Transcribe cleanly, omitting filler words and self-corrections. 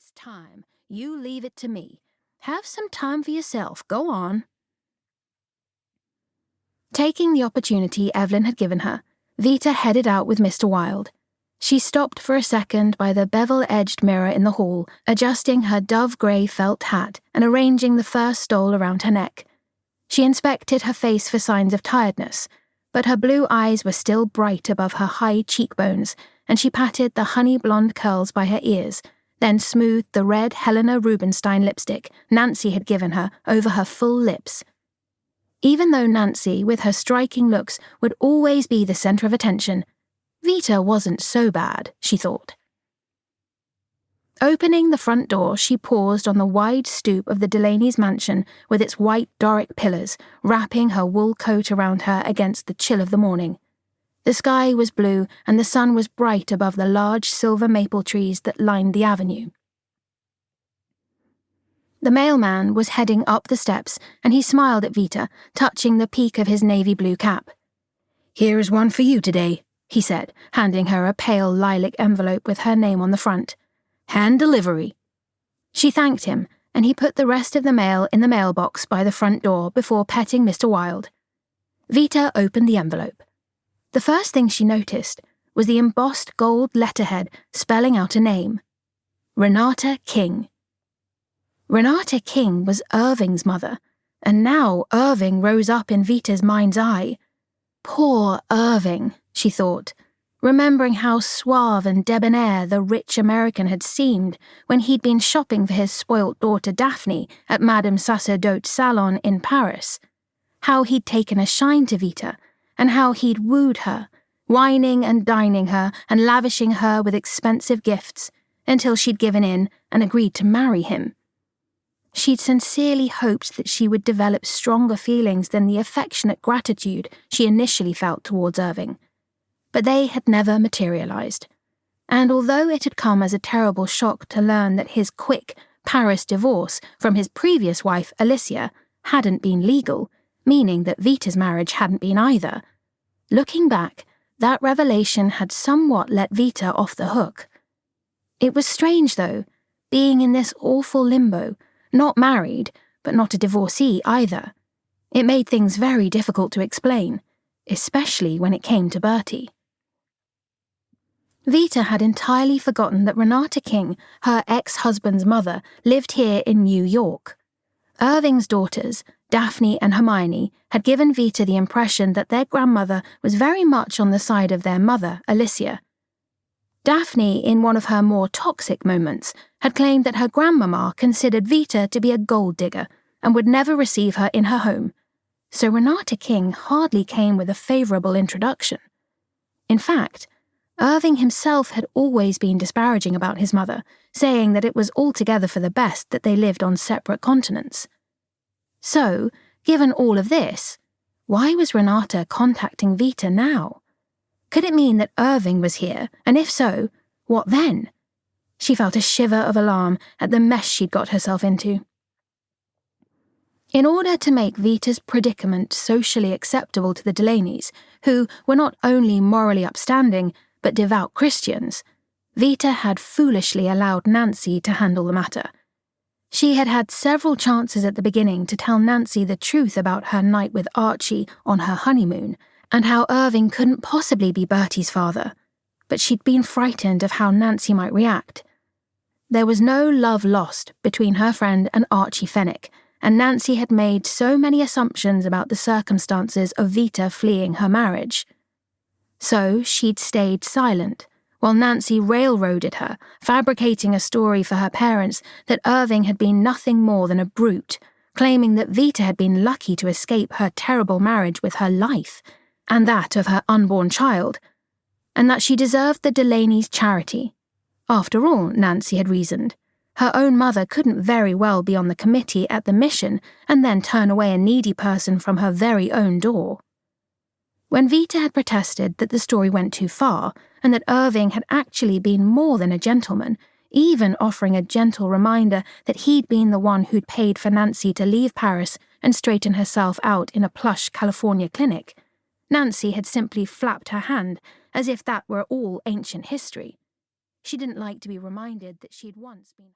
It's time. You leave it to me. Have some time for yourself. Go on. Taking the opportunity Evelyn had given her, Vita headed out with Mr. Wilde. She stopped for a second by the bevel-edged mirror in the hall, adjusting her dove-grey felt hat and arranging the fur stole around her neck. She inspected her face for signs of tiredness, but her blue eyes were still bright above her high cheekbones, and she patted the honey-blonde curls by her ears, then smoothed the red Helena Rubinstein lipstick Nancy had given her over her full lips. Even though Nancy, with her striking looks, would always be the centre of attention, Vita wasn't so bad, she thought. Opening the front door, she paused on the wide stoop of the Delaney's mansion with its white Doric pillars, wrapping her wool coat around her against the chill of the morning. The sky was blue and the sun was bright above the large silver maple trees that lined the avenue. The mailman was heading up the steps, and he smiled at Vita, touching the peak of his navy blue cap. "Here is one for you today," he said, handing her a pale lilac envelope with her name on the front. "Hand delivery." She thanked him, and he put the rest of the mail in the mailbox by the front door before petting Mr. Wilde. Vita opened the envelope. The first thing she noticed was the embossed gold letterhead spelling out a name. Renata King. Renata King was Irving's mother, and now Irving rose up in Vita's mind's eye. Poor Irving, she thought, remembering how suave and debonair the rich American had seemed when he'd been shopping for his spoilt daughter Daphne at Madame Sacerdote's salon in Paris, how he'd taken a shine to Vita, and how he'd wooed her, wining and dining her and lavishing her with expensive gifts, until she'd given in and agreed to marry him. She'd sincerely hoped that she would develop stronger feelings than the affectionate gratitude she initially felt towards Irving. But they had never materialized, and although it had come as a terrible shock to learn that his quick Paris divorce from his previous wife, Alicia, hadn't been legal, meaning that Vita's marriage hadn't been either, looking back, that revelation had somewhat let Vita off the hook. It was strange, though, being in this awful limbo, not married, but not a divorcee either. It made things very difficult to explain, especially when it came to Bertie. Vita had entirely forgotten that Renata King, her ex-husband's mother, lived here in New York. Irving's daughters, Daphne and Hermione, had given Vita the impression that their grandmother was very much on the side of their mother, Alicia. Daphne, in one of her more toxic moments, had claimed that her grandmama considered Vita to be a gold digger and would never receive her in her home, so Renata King hardly came with a favourable introduction. In fact, Irving himself had always been disparaging about his mother, saying that it was altogether for the best that they lived on separate continents. So, given all of this, why was Renata contacting Vita now? Could it mean that Irving was here, and if so, what then? She felt a shiver of alarm at the mess she'd got herself into. In order to make Vita's predicament socially acceptable to the Delaneys, who were not only morally upstanding, but devout Christians, Vita had foolishly allowed Nancy to handle the matter. She had had several chances at the beginning to tell Nancy the truth about her night with Archie on her honeymoon, and how Irving couldn't possibly be Bertie's father, but she'd been frightened of how Nancy might react. There was no love lost between her friend and Archie Fenwick, and Nancy had made so many assumptions about the circumstances of Vita fleeing her marriage. So she'd stayed silent, while Nancy railroaded her, fabricating a story for her parents that Irving had been nothing more than a brute, claiming that Vita had been lucky to escape her terrible marriage with her life, and that of her unborn child, and that she deserved the Delaney's charity. After all, Nancy had reasoned, her own mother couldn't very well be on the committee at the mission and then turn away a needy person from her very own door. When Vita had protested that the story went too far, and that Irving had actually been more than a gentleman, even offering a gentle reminder that he'd been the one who'd paid for Nancy to leave Paris and straighten herself out in a plush California clinic, Nancy had simply flapped her hand as if that were all ancient history. She didn't like to be reminded that she'd once been...